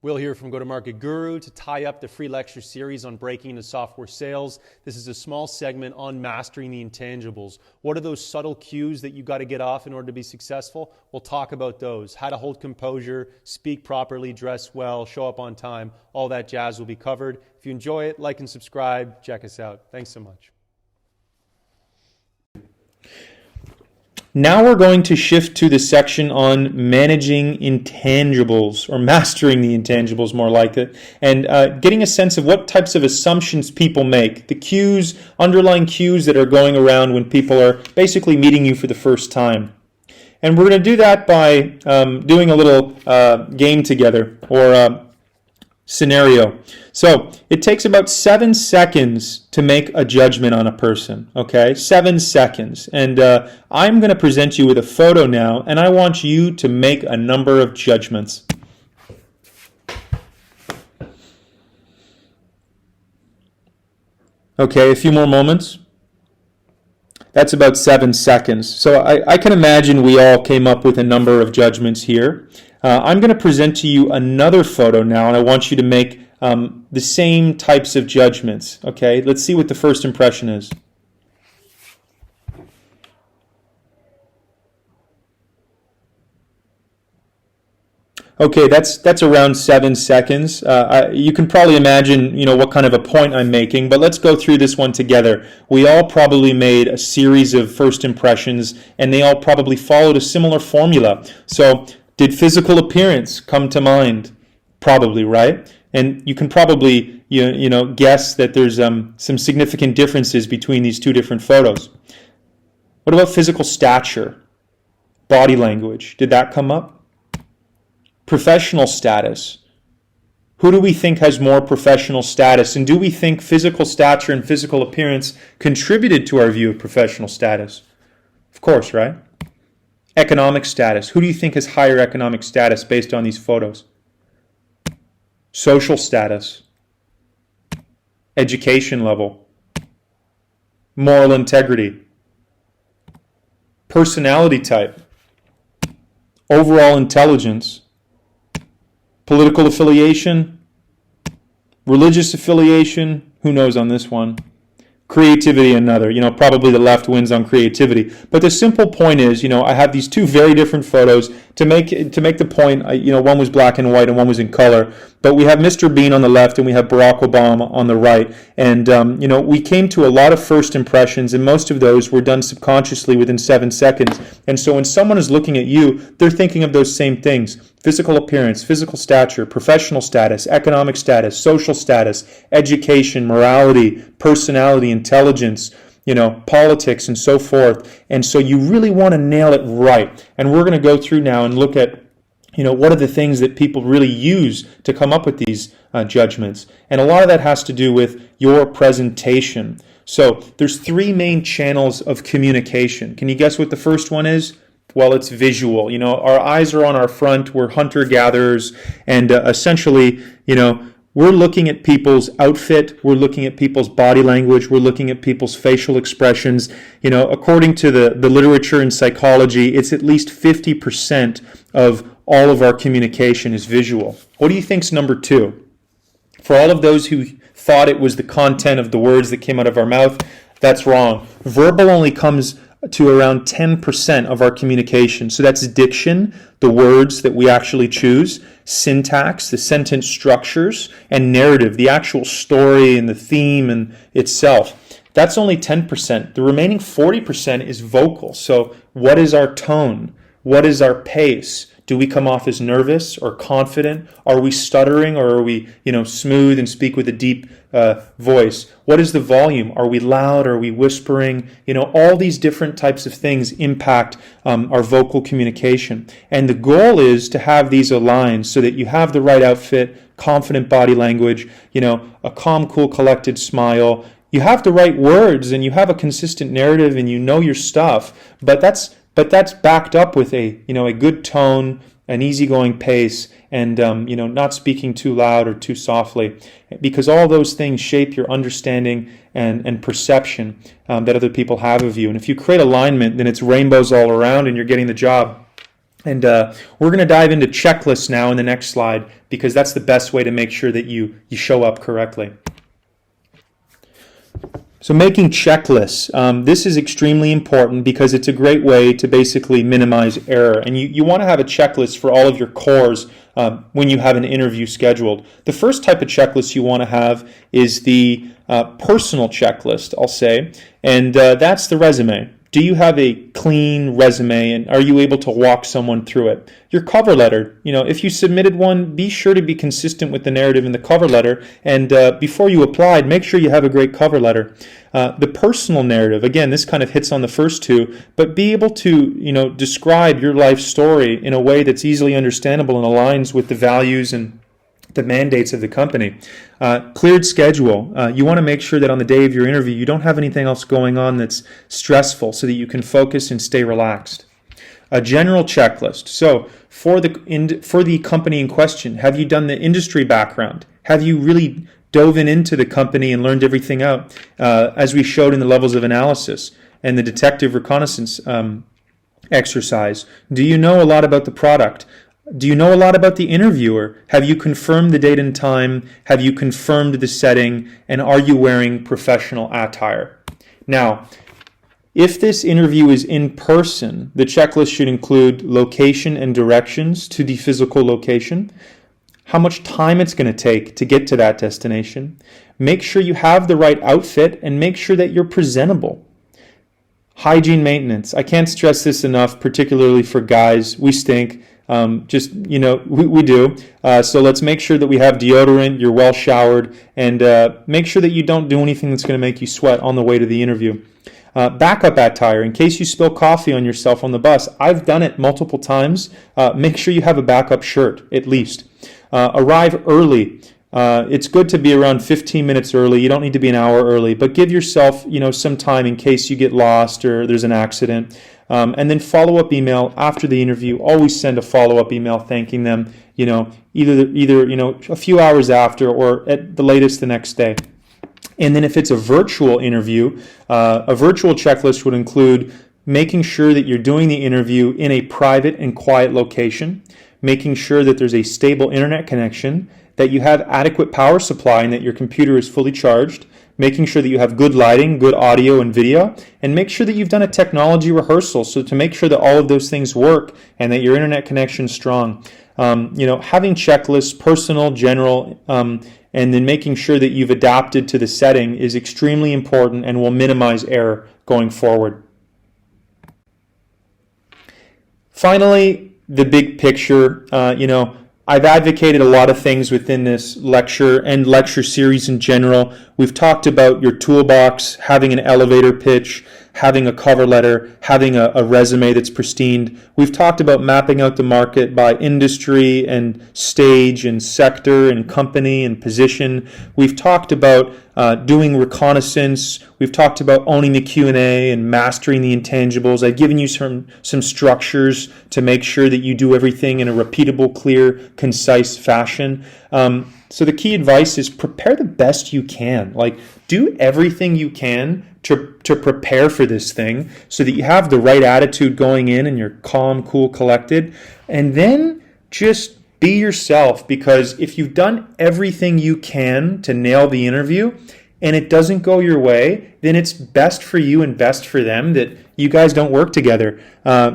Will here from Go-to-Market Guru to tie up the free lecture series on breaking into software sales. This is a small segment on mastering the intangibles. What are those subtle cues that you got to get off in order to be successful? We'll talk about those. How to hold composure, speak properly, dress well, show up on time. All that jazz will be covered. If you enjoy it, like and subscribe. Check us out. Thanks so much. Now we're going to shift to the section on managing intangibles, or mastering the intangibles more like it, and getting a sense of what types of assumptions people make, the cues, underlying cues that are going around when people are basically meeting you for the first time. And we're going to do that by doing a little game together, or scenario. So it takes about 7 seconds to make a judgment on a person, okay? 7 seconds. And I'm going to present you with a photo now, and I want you to make a number of judgments. Okay, a few more moments. That's about 7 seconds. So I can imagine we all came up with a number of judgments here. I'm going to present to you another photo now, and I want you to make the same types of judgments. Okay, let's see what the first impression is. Okay, that's around 7 seconds. You can probably imagine, what kind of a point I'm making, but let's go through this one together. We all probably made a series of first impressions, and they all probably followed a similar formula. So, did physical appearance come to mind? Probably, right? And you can probably, guess that there's some significant differences between these two different photos. What about physical stature? Body language, did that come up? Professional status. Who do we think has more professional status? And do we think physical stature and physical appearance contributed to our view of professional status? Of course, right? Economic status. Who do you think has higher economic status based on these photos? Social status. Education level. Moral integrity. Personality type. Overall intelligence. Political affiliation. Religious affiliation. Who knows on this one? Creativity, another. Probably the left wins on creativity. But the simple point is, I have these two very different photos to make the point. One was black and white and one was in color. But we have Mr. Bean on the left and we have Barack Obama on the right. And, we came to a lot of first impressions, and most of those were done subconsciously within 7 seconds. And so when someone is looking at you, they're thinking of those same things. Physical appearance, physical stature, professional status, economic status, social status, education, morality, personality, intelligence, politics, and so forth. And so you really want to nail it right. And we're going to go through now and look at, what are the things that people really use to come up with these judgments. And a lot of that has to do with your presentation. So there's 3 main channels of communication. Can you guess what the first one is? Well, it's visual. Our eyes are on our front. We're hunter-gatherers. And essentially, we're looking at people's outfit. We're looking at people's body language. We're looking at people's facial expressions. According to the literature in psychology, it's at least 50% of all of our communication is visual. What do you think's number 2? For all of those who thought it was the content of the words that came out of our mouth, that's wrong. Verbal only comes to around 10% of our communication. So that's diction, the words that we actually choose, syntax, the sentence structures, and narrative, the actual story and the theme and itself. That's only 10%. The remaining 40% is vocal. So what is our tone? What is our pace? Do we come off as nervous or confident? Are we stuttering, or are we, smooth and speak with a deep voice? What is the volume? Are we loud? Are we whispering? All these different types of things impact our vocal communication. And the goal is to have these aligned so that you have the right outfit, confident body language, a calm, cool, collected smile. You have the right words and you have a consistent narrative and you know your stuff, but that's backed up with a good tone, an easygoing pace, and not speaking too loud or too softly, because all those things shape your understanding and perception that other people have of you. And if you create alignment, then it's rainbows all around and you're getting the job. And we're going to dive into checklists now in the next slide, because that's the best way to make sure that you show up correctly. So making checklists, this is extremely important because it's a great way to basically minimize error. And you want to have a checklist for all of your cores when you have an interview scheduled. The first type of checklist you want to have is the personal checklist, I'll say, and that's the resume. Do you have a clean resume, and are you able to walk someone through it? Your cover letter, if you submitted one, be sure to be consistent with the narrative in the cover letter, and before you applied, make sure you have a great cover letter. The personal narrative, again, this kind of hits on the first two, but be able to, describe your life story in a way that's easily understandable and aligns with the values and the mandates of the company. Cleared schedule. You want to make sure that on the day of your interview, you don't have anything else going on that's stressful so that you can focus and stay relaxed. A general checklist. So for the company in question, have you done the industry background? Have you really dove into the company and learned everything out, as we showed in the levels of analysis and the detective reconnaissance exercise? Do you know a lot about the product? Do you know a lot about the interviewer? Have you confirmed the date and time? Have you confirmed the setting? And are you wearing professional attire? Now, if this interview is in person, the checklist should include location and directions to the physical location, how much time it's going to take to get to that destination. Make sure you have the right outfit and make sure that you're presentable. Hygiene maintenance. I can't stress this enough, particularly for guys. We stink. We do. So let's make sure that we have deodorant, you're well showered, and make sure that you don't do anything that's going to make you sweat on the way to the interview. Backup attire, in case you spill coffee on yourself on the bus. I've done it multiple times. Make sure you have a backup shirt, at least. Arrive early. It's good to be around 15 minutes early. You don't need to be an hour early, but give yourself, some time in case you get lost or there's an accident. And then follow-up email after the interview. Always send a follow-up email thanking them, either a few hours after or at the latest the next day. And then if it's a virtual interview, a virtual checklist would include making sure that you're doing the interview in a private and quiet location, making sure that there's a stable internet connection, that you have adequate power supply and that your computer is fully charged, making sure that you have good lighting, good audio and video, and make sure that you've done a technology rehearsal so to make sure that all of those things work and that your internet connection is strong. Having checklists, personal, general, and then making sure that you've adapted to the setting is extremely important and will minimize error going forward. Finally, the big picture, I've advocated a lot of things within this lecture and lecture series in general. We've talked about your toolbox, having an elevator pitch, having a cover letter, having a resume that's pristine. We've talked about mapping out the market by industry and stage and sector and company and position. We've talked about doing reconnaissance. We've talked about owning the Q&A and mastering the intangibles. I've given you some structures to make sure that you do everything in a repeatable, clear, concise fashion. So the key advice is prepare the best you can. Do everything you can to prepare for this thing so that you have the right attitude going in and you're calm, cool, collected. And then just be yourself, because if you've done everything you can to nail the interview and it doesn't go your way, then it's best for you and best for them that you guys don't work together,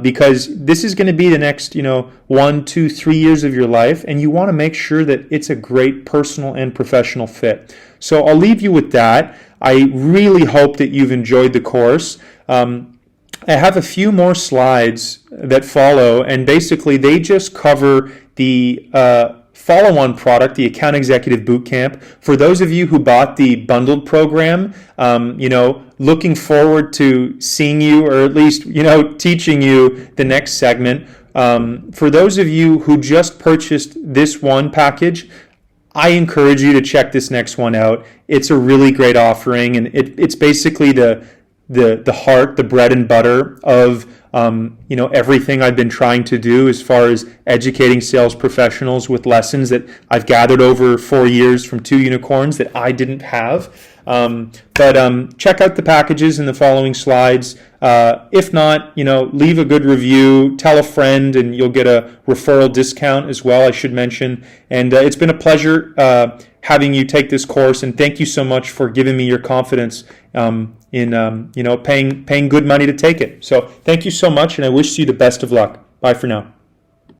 because this is going to be the next 1, 2, 3 years of your life, and you want to make sure that it's a great personal and professional fit. So I'll leave you with that. I really hope that you've enjoyed the course. I have a few more slides that follow, and basically they just cover the follow-on product, the Account Executive Bootcamp. For those of you who bought the bundled program, looking forward to seeing you, or at least, teaching you the next segment. For those of you who just purchased this one package, I encourage you to check this next one out. It's a really great offering, and it's basically the heart, the bread and butter of everything I've been trying to do as far as educating sales professionals with lessons that I've gathered over 4 years from 2 unicorns that I didn't have. But check out the packages in the following slides. If not, leave a good review, tell a friend, and you'll get a referral discount as well, I should mention. And it's been a pleasure having you take this course, and thank you so much for giving me your confidence in paying good money to take it. So thank you so much, and I wish you the best of luck. Bye for now.